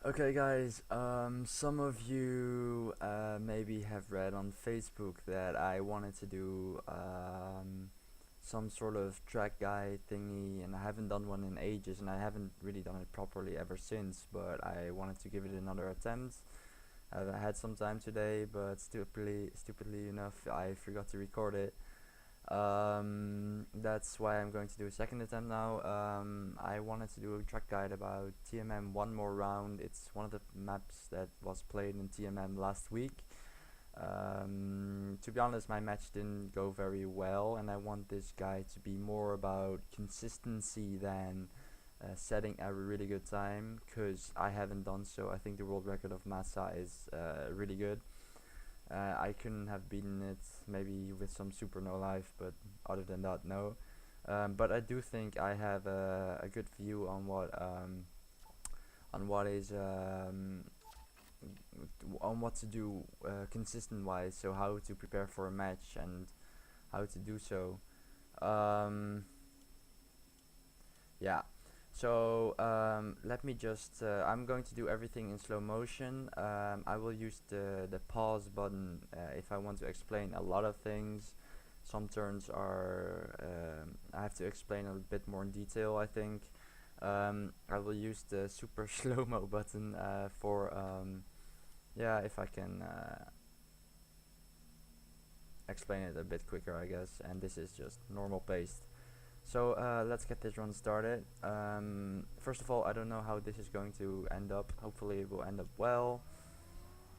Okay, guys, some of you maybe have read on Facebook that I wanted to do some sort of track guide thingy, and I haven't done one in ages, and I haven't really done it properly ever since, but I wanted to give it another attempt. I had some time today, but stupidly enough, I forgot to record it. That's why I'm going to do a second attempt now. I wanted to do a track guide about TMM one more round. It's one of the maps that was played in TMM last week. To be honest, my match didn't go very well, and I want this guide to be more about consistency than setting a really good time, because I haven't done so. I think the world record of Massa is really good. I couldn't have beaten it maybe with some super no life, but other than that, no. But I do think I have a good view on what is on what to do consistent wise. So how to prepare for a match and how to do so. Um, yeah. So let me just. I'm going to do everything in slow motion. I will use the pause button if I want to explain a lot of things. Some turns are I have to explain a bit more in detail. I think I will use the super slow mo button for yeah, if I can explain it a bit quicker, I guess. And this is just normal paced. So let's get this run started. First of all, I don't know how this is going to end up. Hopefully it will end up well.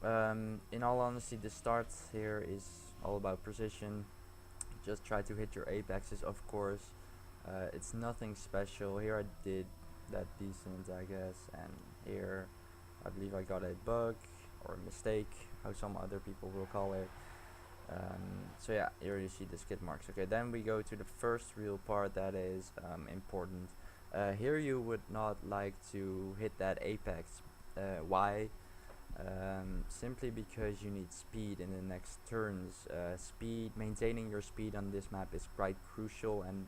In all honesty, the start here is all about precision. Just try to hit your apexes, of course. It's nothing special. Here I did that decent, I guess, and here I believe I got a bug or a mistake, how some other people will call it. So yeah, here you see the skid marks. Okay, then we go to the first real part that is important. Here you would not like to hit that apex. Why? Simply because you need speed in the next turns. Maintaining your speed on this map is quite crucial, and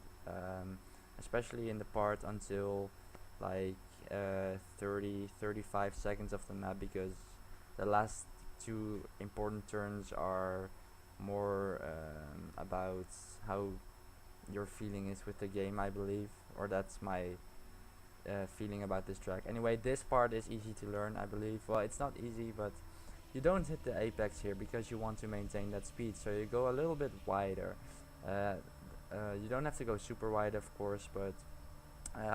especially in the part until like 35 seconds of the map, because the last two important turns are more about how your feeling is with the game, I believe, or that's my feeling about this track. Anyway, this part is easy to learn, I believe. Well, it's not easy, but you don't hit the apex here because you want to maintain that speed, so you go a little bit wider. uh, you don't have to go super wide, of course, but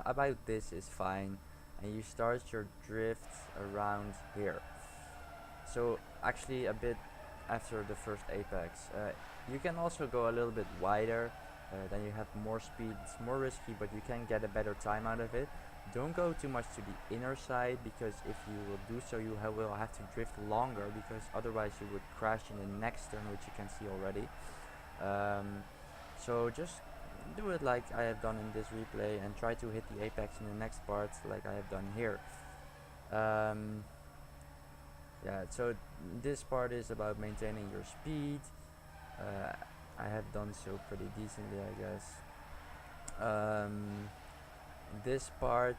about this is fine, and you start your drift around here. So actually a bit after the first apex. You can also go a little bit wider, then you have more speed. It's more risky, but you can get a better time out of it. Don't go too much to the inner side, because if you will do so, you will have to drift longer, because otherwise you would crash in the next turn, which you can see already. So just do it like I have done in this replay, and try to hit the apex in the next part like I have done here. Um, yeah, so this part is about maintaining your speed. uh, I have done so pretty decently, I guess. This part,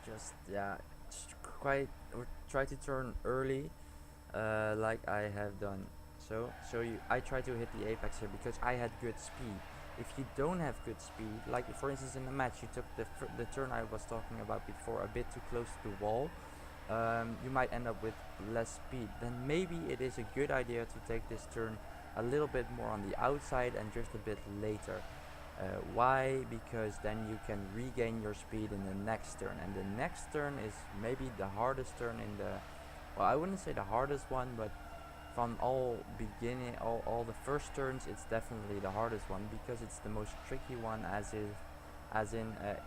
just yeah, quite, or try to turn early, like I have done. I try to hit the apex here because I had good speed. If you don't have good speed, like for instance in the match, you took the turn I was talking about before a bit too close to the wall, you might end up with less speed. Then maybe it is a good idea to take this turn a little bit more on the outside and drift a bit later. Why? Because then you can regain your speed in the next turn, and the next turn is maybe the hardest turn in the, well, I wouldn't say the hardest one, but from all the first turns, it's definitely the hardest one, because it's the most tricky one,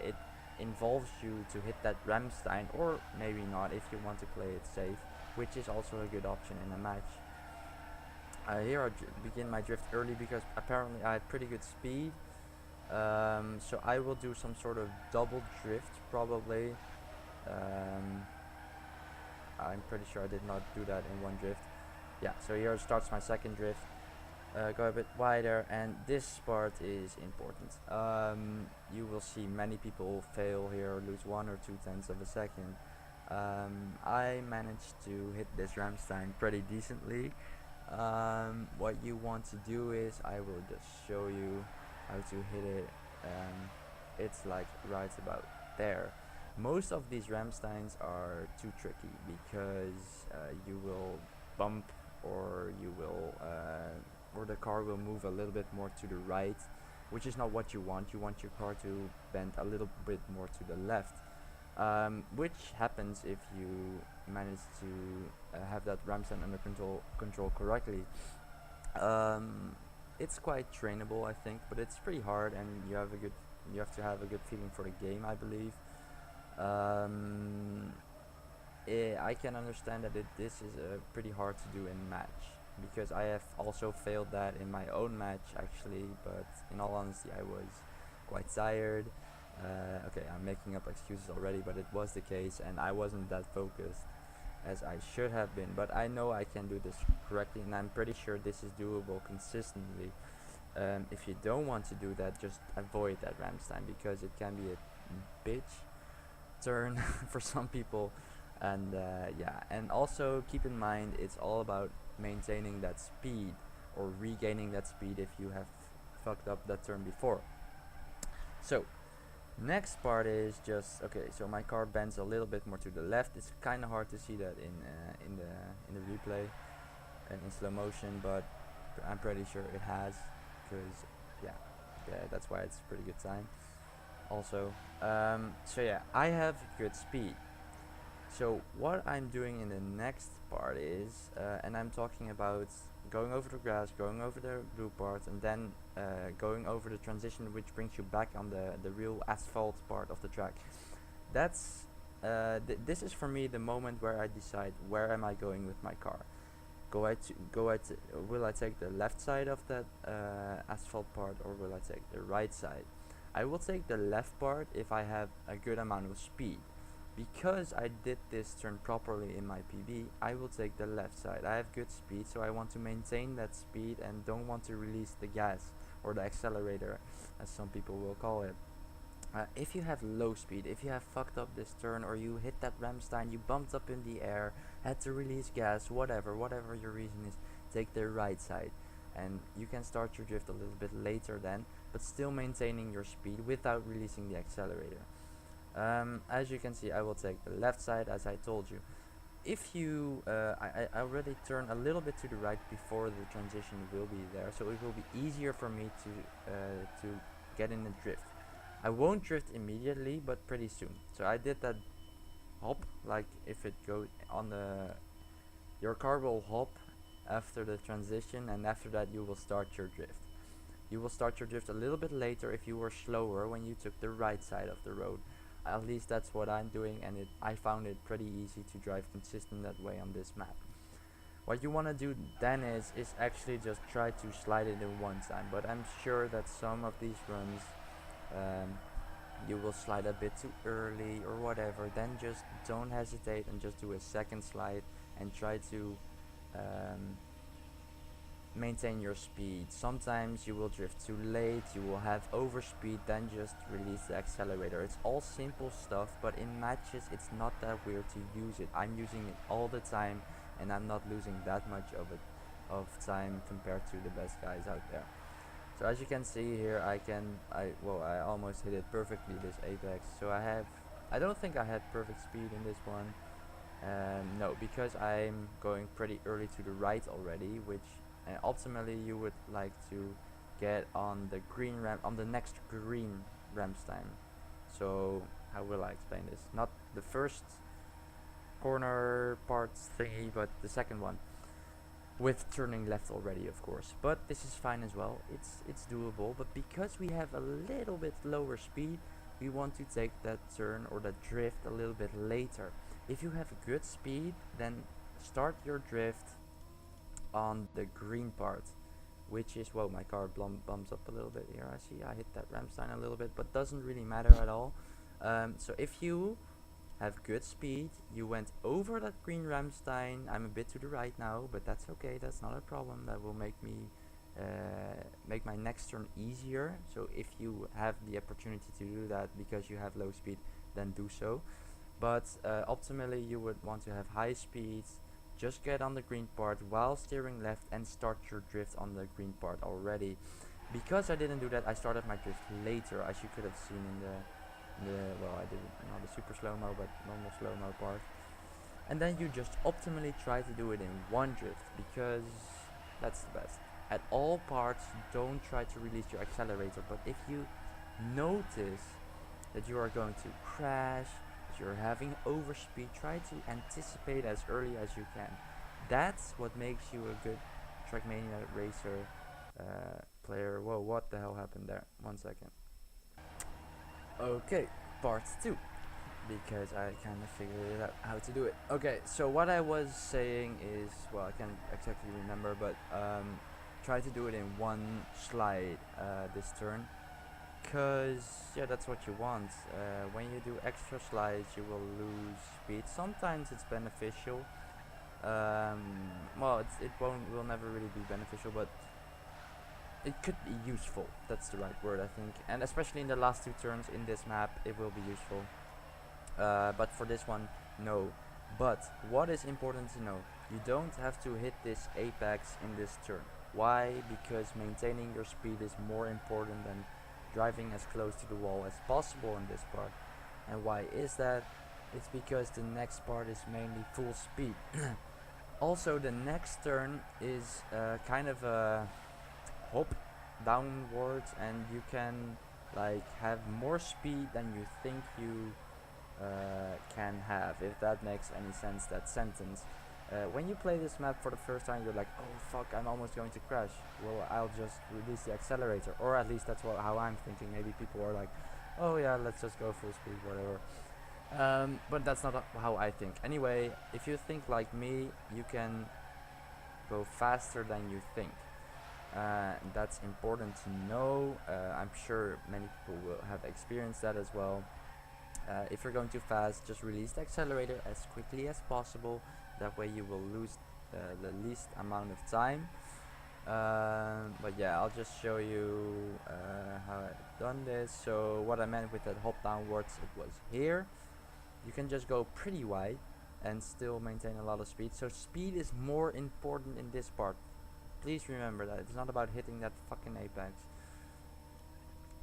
it involves you to hit that Ramstein, or maybe not if you want to play it safe, which is also a good option in a match. Here I begin my drift early because apparently I had pretty good speed. So I will do some sort of double drift probably. Um, I'm pretty sure I did not do that in one drift. Yeah, so here starts my second drift. Go a bit wider, and this part is important. You will see many people fail here, lose 1 or 2 tenths of a second. I managed to hit this Ramstein pretty decently. What you want to do is, I will just show you how to hit it. It's like right about there. Most of these Ramsteins are too tricky because you will bump, or you will or the car will move a little bit more to the right, which is not what you want. You want your car to bend a little bit more to the left, which happens if you manage to have that Ramstein under control correctly. Um, it's quite trainable, I think, but it's pretty hard, and you have to have a good feeling for the game, I believe. Um, I can understand that this is pretty hard to do in match, because I have also failed that in my own match actually. But in all honesty, I was quite tired. Okay, I'm making up excuses already, but it was the case, and I wasn't that focused as I should have been. But I know I can do this correctly, and I'm pretty sure this is doable consistently. If you don't want to do that, just avoid that Ramstein, because it can be a bitch turn for some people. And yeah, and also keep in mind, it's all about maintaining that speed, or regaining that speed if you have fucked up that turn before. So next part is just, okay, so my car bends a little bit more to the left. It's kind of hard to see that in the replay and in slow motion, but I'm pretty sure it has, because yeah, that's why it's a pretty good time also. So yeah, I have good speed. So what I'm doing in the next part is, and I'm talking about going over the grass, going over the blue part, and then going over the transition, which brings you back on the real asphalt part of the track. That's this is for me the moment where I decide where am I going with my car. Will I take the left side of that asphalt part, or will I take the right side? I will take the left part if I have a good amount of speed. Because I did this turn properly in my PB, I will take the left side. I have good speed, so I want to maintain that speed and don't want to release the gas, or the accelerator, as some people will call it. If you have low speed, if you have fucked up this turn, or you hit that Ramstein, you bumped up in the air, had to release gas, whatever your reason is, take the right side. And you can start your drift a little bit later then, but still maintaining your speed without releasing the accelerator. As you can see, I will take the left side, as I told you. If you, I already turn a little bit to the right before the transition will be there, so it will be easier for me to get in the drift. I won't drift immediately, but pretty soon. So I did that hop, like if it goes on your car will hop after the transition, and after that you will start your drift. You will start your drift a little bit later if you were slower when you took the right side of the road. At least that's what I'm doing, and I found it pretty easy to drive consistent that way on this map. What you want to do then is actually just try to slide it in one time, but I'm sure that some of these runs um, you will slide a bit too early or whatever. Then just don't hesitate and just do a second slide and try to um, maintain your speed. Sometimes you will drift too late, you will have overspeed, then just release the accelerator. It's all simple stuff, but in matches it's not that weird to use it. I'm using it all the time, and I'm not losing that much of time compared to the best guys out there. So as you can see here, I almost hit it perfectly, this apex. So I don't think I had perfect speed in this one. No, because I'm going pretty early to the right already, which ultimately you would like to get on the on the next green Ramstein. So how will I explain this? Not the first corner parts thingy, but the second one, with turning left already, of course. But this is fine as well. It's doable. But because we have a little bit lower speed, we want to take that turn or that drift a little bit later. If you have good speed, then start your drift on the green part, which is, well, my car bumps up a little bit here. I see I hit that Ramstein a little bit, but doesn't really matter at all. So if you have good speed, you went over that green Ramstein. I'm a bit to the right now, but that's okay, that's not a problem. That will make me make my next turn easier. So if you have the opportunity to do that because you have low speed, then do so. But optimally you would want to have high speeds, just get on the green part while steering left and start your drift on the green part already. Because I didn't do that, I started my drift later, as you could have seen in the well, I did not the super slow-mo but normal slow-mo part. And then you just optimally try to do it in one drift, because that's the best. At all parts, don't try to release your accelerator, but if you notice that you are going to crash, that you're having overspeed, try to anticipate as early as you can. That's what makes you a good Trackmania racer player. Whoa, what the hell happened there? 1 second. Okay, part 2, because I kind of figured it out how to do it. Okay, so what I was saying is, well, I can't exactly remember, but try to do it in one slide this turn, because yeah, that's what you want. When you do extra slides, you will lose speed. Sometimes it's beneficial. Well, it will never really be beneficial, but it could be useful. That's the right word, I think. And especially in the last 2 turns in this map, it will be useful. But for this one, no. But what is important to know, you don't have to hit this apex in this turn. Why? Because maintaining your speed is more important than driving as close to the wall as possible in this part. And why is that? It's because the next part is mainly full speed. Also, the next turn is kind of a hop downwards, and you can like have more speed than you think you can have, if that makes any sense, that sentence. When you play this map for the first time, you're like, oh fuck, I'm almost going to crash. Well, I'll just release the accelerator, or at least that's how I'm thinking. Maybe people are like, oh yeah, let's just go full speed, whatever. But that's not how I think. Anyway, if you think like me, you can go faster than you think. That's important to know. I'm sure many people will have experienced that as well. If you're going too fast, just release the accelerator as quickly as possible. That way you will lose the least amount of time. But yeah, I'll just show you how I've done this. So what I meant with that hop downwards, it was here. You can just go pretty wide and still maintain a lot of speed. So speed is more important in this part. Please remember that. It's not about hitting that fucking apex.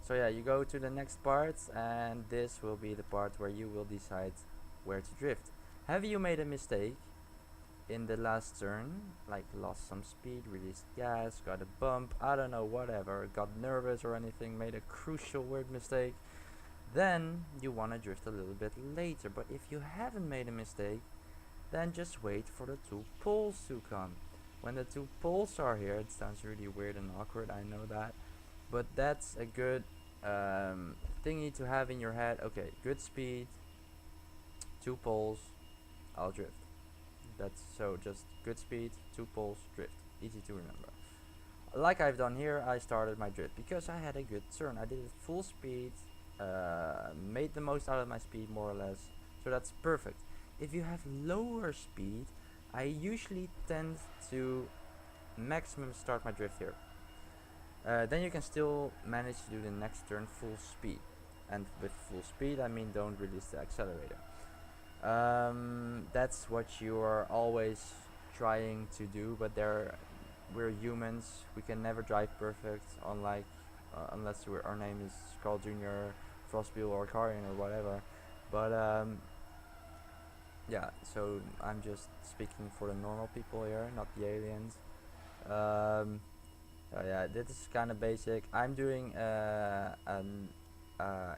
So yeah, you go to the next part, and this will be the part where you will decide where to drift. Have you made a mistake in the last turn, like lost some speed, released gas, got a bump, I don't know, whatever, got nervous or anything, made a crucial word mistake, then you want to drift a little bit later. But if you haven't made a mistake, then just wait for the 2 poles to come. When the 2 poles are here, it sounds really weird and awkward, I know that, but that's a good thingy to have in your head. Okay, good speed, 2 poles, I'll drift. That's so just good speed, 2 poles, drift. Easy to remember. Like I've done here, I started my drift because I had a good turn. I did it full speed, made the most out of my speed more or less. So that's perfect. If you have lower speed, I usually tend to maximum start my drift here. Then you can still manage to do the next turn full speed. And with full speed, I mean don't release the accelerator. That's what you are always trying to do, but we're humans. We can never drive perfect, unlike unless our name is Carl Jr., Frostbill, or Karian or whatever. But yeah, so I'm just speaking for the normal people here, not the aliens. Yeah, this is kind of basic. I'm doing an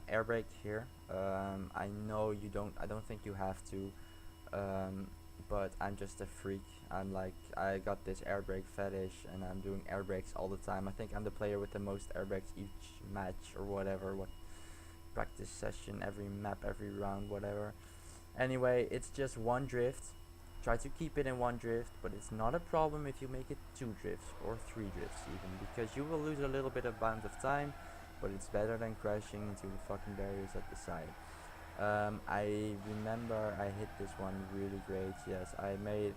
air brake here. I know you don't. I don't think you have to. But I'm just a freak. I got this air brake fetish, and I'm doing air brakes all the time. I think I'm the player with the most air brakes each match or whatever. What practice session, every map, every round, whatever. Anyway, it's just one drift. Try to keep it in one drift, but it's not a problem if you make it 2 drifts or 3 drifts even, because you will lose a little bit of bounds of time, but it's better than crashing into the fucking barriers at the side. I remember I hit this one really great. Yes, I made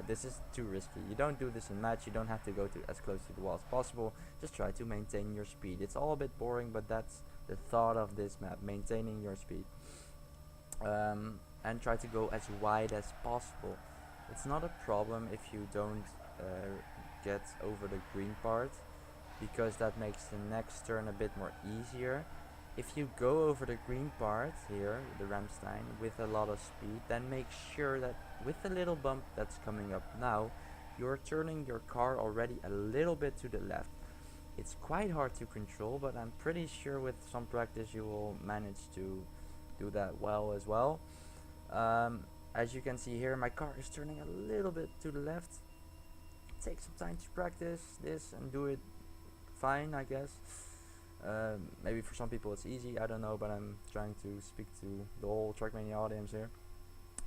this is too risky. You don't do this in match. You don't have to go to as close to the wall as possible. Just try to maintain your speed. It's all a bit boring, but that's the thought of this map, maintaining your speed. and try to go as wide as possible. It's not a problem if you don't get over the green part, because that makes the next turn a bit more easier. If you go over the green part here, the Ramstein, with a lot of speed, then make sure that with the little bump that's coming up now, you're turning your car already a little bit to the left. It's quite hard to control, but I'm pretty sure with some practice you will manage to do that well as well. As you can see here, my car is turning a little bit to the left. Take some time to practice this and do it fine, I guess. Maybe for some people it's easy, I don't know, but I'm trying to speak to the whole Trackmania audience here.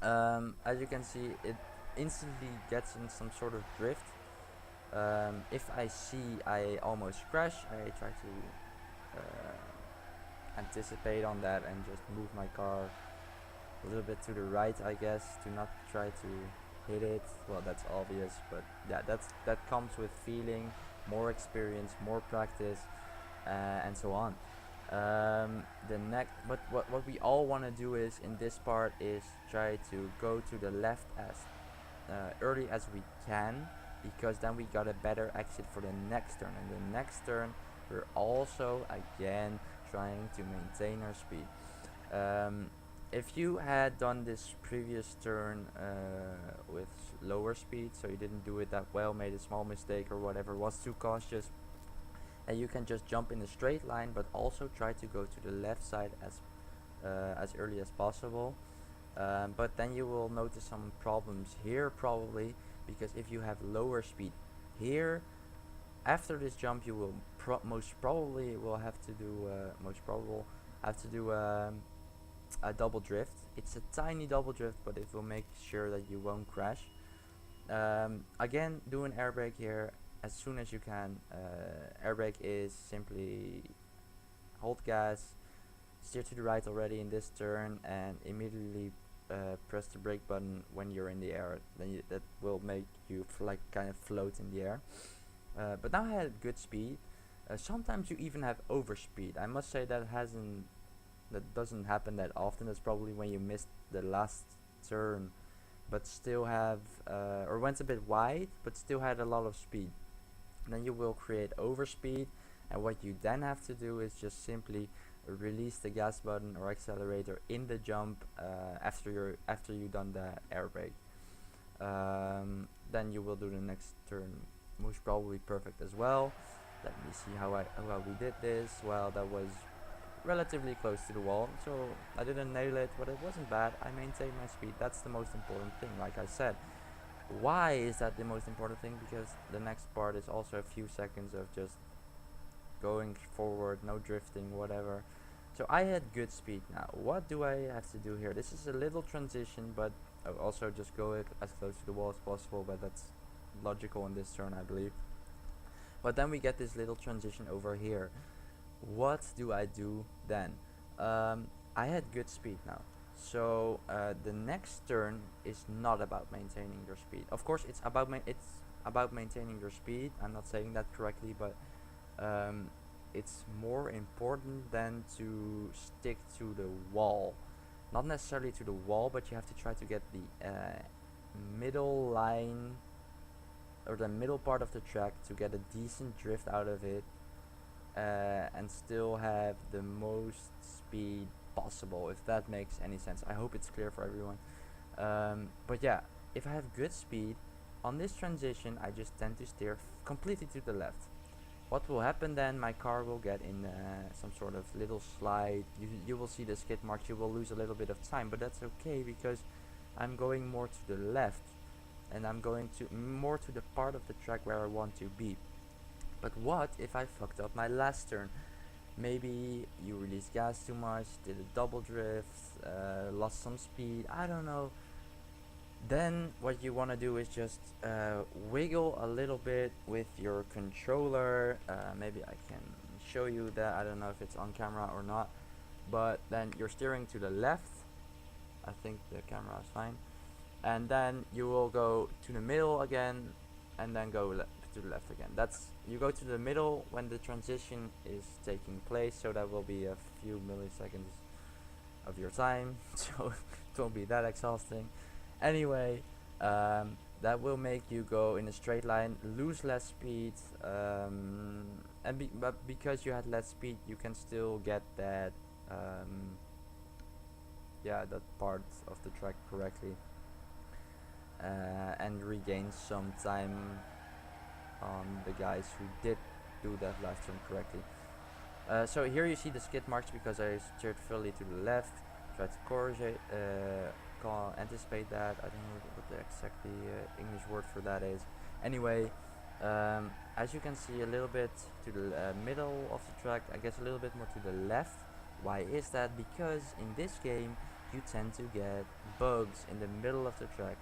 As you can see, it instantly gets in some sort of drift. If I see I almost crash, I try to anticipate on that and just move my car a little bit to the right, I guess, to not try to hit it. Well, that's obvious, but yeah, that comes with feeling, more experience, more practice, and so on. The next, but what we all want to do is in this part is try to go to the left as early as we can, because then we got a better exit for the next turn. And the next turn we're also again trying to maintain our speed. If you had done this previous turn with lower speed, so you didn't do it that well, made a small mistake or whatever, was too cautious, and you can just jump in a straight line, but also try to go to the left side as early as possible. But then you will notice some problems here probably, because if you have lower speed here, after this jump you will most probably will have to do a double drift. It's a tiny double drift, but it will make sure that you won't crash. Again, do an air brake here as soon as you can. Air brake is simply hold gas, steer to the right already in this turn, and immediately press the brake button when you're in the air. Then that will make you kind of float in the air. But now I had good speed. Sometimes you even have overspeed. I must say that doesn't happen that often. That's probably when you missed the last turn, but still have or went a bit wide, but still had a lot of speed. Then you will create overspeed, and what you then have to do is just simply release the gas button or accelerator in the jump after you've done the air brake. Then you will do the next turn most probably perfect as well. Let me see how we did this. Well, that was relatively close to the wall, so I didn't nail it, but it wasn't bad. I maintained my speed. That's the most important thing, like I said. Why is that the most important thing? Because the next part is also a few seconds of just going forward, no drifting, whatever. So I had good speed. Now what do I have to do here? This is a little transition, but I'll also just go as close to the wall as possible, but that's logical in this turn, I believe. But then we get this little transition over here. What do I do then? I had good speed now, so the next turn is not about maintaining your speed. Of course it's about maintaining your speed. I'm not saying that correctly, but it's more important than to stick to the wall. Not necessarily to the wall, but you have to try to get the middle line or the middle part of the track to get a decent drift out of it, and still have the most speed possible, if that makes any sense. I hope it's clear for everyone. But yeah, if I have good speed on this transition, I just tend to steer completely to the left. What will happen then? My car will get in some sort of little slide. You will see the skid marks. You will lose a little bit of time, but that's okay, because I'm going more to the left, and I'm going to more to the part of the track where I want to be. But what if I fucked up my last turn? Maybe you released gas too much, did a double drift, lost some speed, I don't know. Then what you want to do is just wiggle a little bit with your controller. Maybe I can show you that. I don't know if it's on camera or not, but then you're steering to the left. I think the camera is fine. And then you will go to the middle again, and then go to the left again. You go to the middle when the transition is taking place, so that will be a few milliseconds of your time. So won't be that exhausting. Anyway, that will make you go in a straight line, lose less speed, but because you had less speed, you can still get that, that part of the track correctly, and regain some time on the guys who did do that last turn correctly. So here you see the skid marks because I steered fully to the left, tried to corrigate, anticipate that. I don't know what the exactly English word for that is. Anyway, as you can see, a little bit to the middle of the track, I guess a little bit more to the left. Why is that? Because in this game you tend to get bugs in the middle of the track,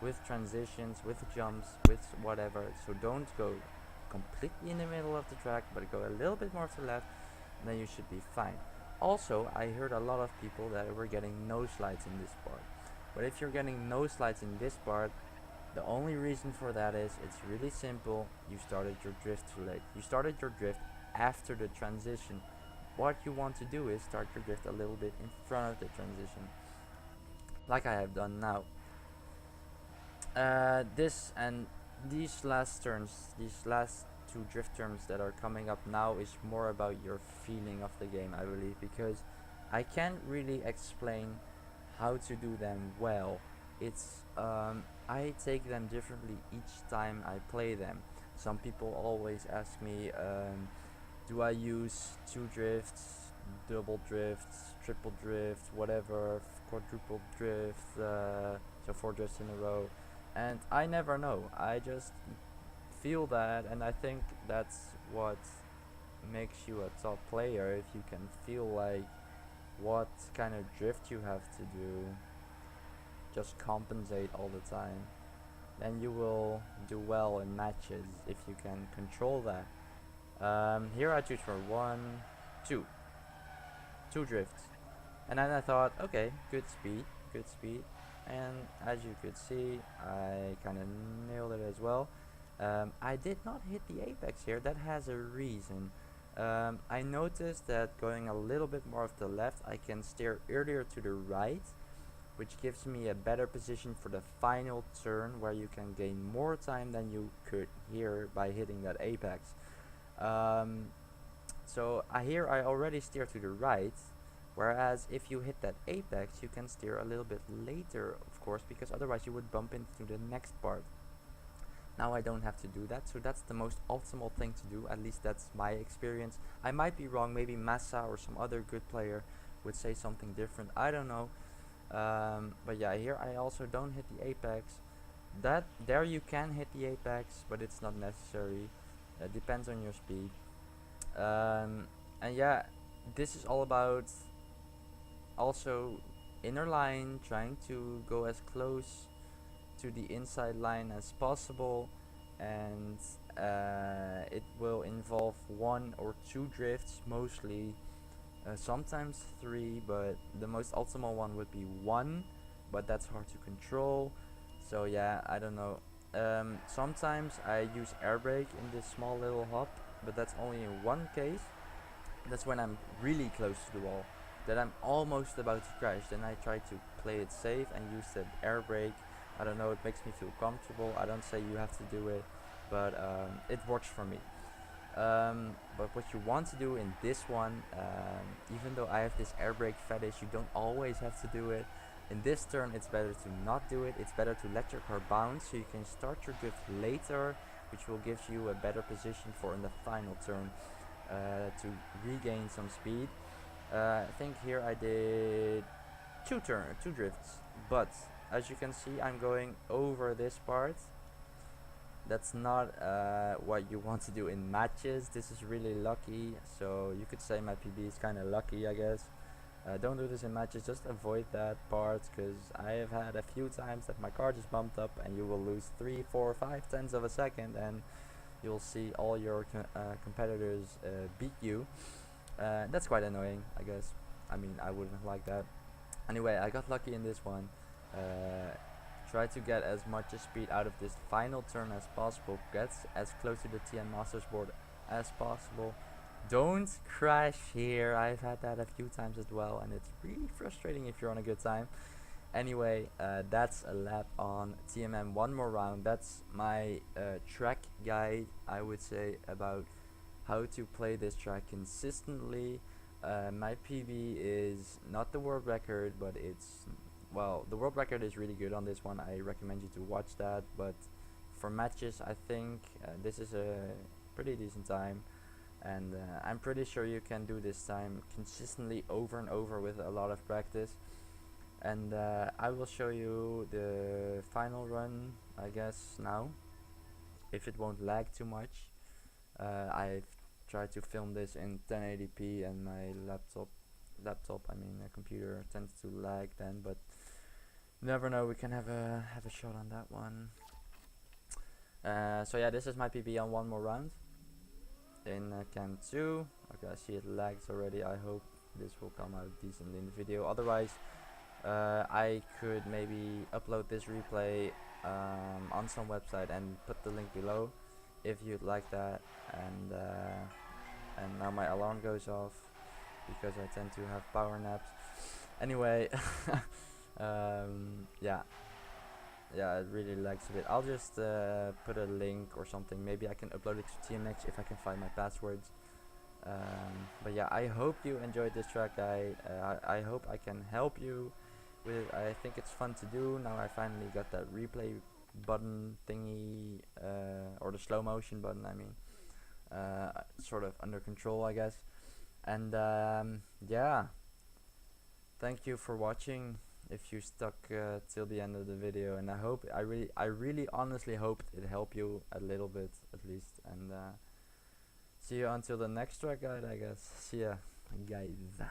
with transitions, with jumps, with whatever. So don't go completely in the middle of the track, but go a little bit more to the left, and then you should be fine. Also, I heard a lot of people that were getting no slides in this part. But if you're getting no slides in this part, the only reason for that is it's really simple. You started your drift too late. You started your drift after the transition. What you want to do is start your drift a little bit in front of the transition, like I have done now. These last turns, these last two drift turns that are coming up now, is more about your feeling of the game, I believe, because I can't really explain how to do them well. It's I take them differently each time I play them. Some people always ask me, do I use two drifts, double drifts, triple drift, whatever, quadruple drift, so 4 drifts in a row, and I never know. I just feel that, and I think that's what makes you a top player. If you can feel like what kind of drift you have to do, just compensate all the time, then you will do well in matches if you can control that. Here I choose for 1, 2 drifts, and then I thought, okay, good speed, and as you could see, I kind of nailed it as well. I did not hit the apex here. That has a reason. I noticed that going a little bit more of the left, I can steer earlier to the right, which gives me a better position for the final turn, where you can gain more time than you could here by hitting that apex. So here I already steer to the right, whereas if you hit that apex, you can steer a little bit later, of course, because otherwise you would bump into the next part. Now I don't have to do that, so that's the most optimal thing to do. At least that's my experience. I might be wrong. Maybe Massa or some other good player would say something different. I don't know. But yeah, here I also don't hit the apex. There you can hit the apex, but it's not necessary. It depends on your speed. And yeah, this is all about also inner line, trying to go as close to the inside line as possible, and it will involve 1 or 2 drifts mostly, sometimes 3, but the most optimal one would be 1, but that's hard to control. So yeah, I don't know. Sometimes I use air brake in this small little hop, but that's only in one case. That's when I'm really close to the wall, that I'm almost about to crash. Then I try to play it safe and use the air brake. I don't know, it makes me feel comfortable. I don't say you have to do it, but it works for me. But what you want to do in this one, even though I have this air brake fetish, you don't always have to do it. In this turn it's better to not do it. It's better to let your car bounce so you can start your drift later, which will give you a better position for in the final turn, to regain some speed. I think here I did two drifts, but as you can see, I'm going over this part. That's not what you want to do in matches. This is really lucky, so you could say my PB is kind of lucky, I guess. Don't do this in matches, just avoid that part, because I have had a few times that my car just bumped up and you will lose 3, 4, 5 tenths of a second, and you'll see all your competitors beat you. That's quite annoying, I guess. I mean, I wouldn't like that. Anyway, I got lucky in this one. Try to get as much speed out of this final turn as possible. Get as close to the TM Masters board as possible. Don't crash here. I've had that a few times as well, and it's really frustrating if you're on a good time. Anyway, that's a lap on TMM. One more round. That's my track guide, I would say, about how to play this track consistently. My PB is not the world record, but it's, well, the world record is really good on this one. I recommend you to watch that. But for matches, I think this is a pretty decent time, and I'm pretty sure you can do this time consistently over and over with a lot of practice. And I will show you the final run, I guess, now, if it won't lag too much. I've tried to film this in 1080p, and my I mean computer tends to lag then, but you never know, we can have a shot on that one. So yeah, this is my PB on one more round in cam 2. Okay, I see it lags already. I hope this will come out decently in the video. Otherwise, I could maybe upload this replay on some website and put the link below if you'd like that. And now my alarm goes off because I tend to have power naps. Anyway, yeah, it really lags a bit. I'll just put a link or something. Maybe I can upload it to TMX if I can find my passwords. But yeah, I hope you enjoyed this track guide. I hope I can help you with it. I think it's fun to do. Now I finally got that replay button thingy, or the slow motion button, I mean, sort of under control, I guess. And yeah, thank you for watching if you stuck till the end of the video, and I really honestly hope it helped you a little bit at least. And see you until the next track guide, I guess. See ya, guys.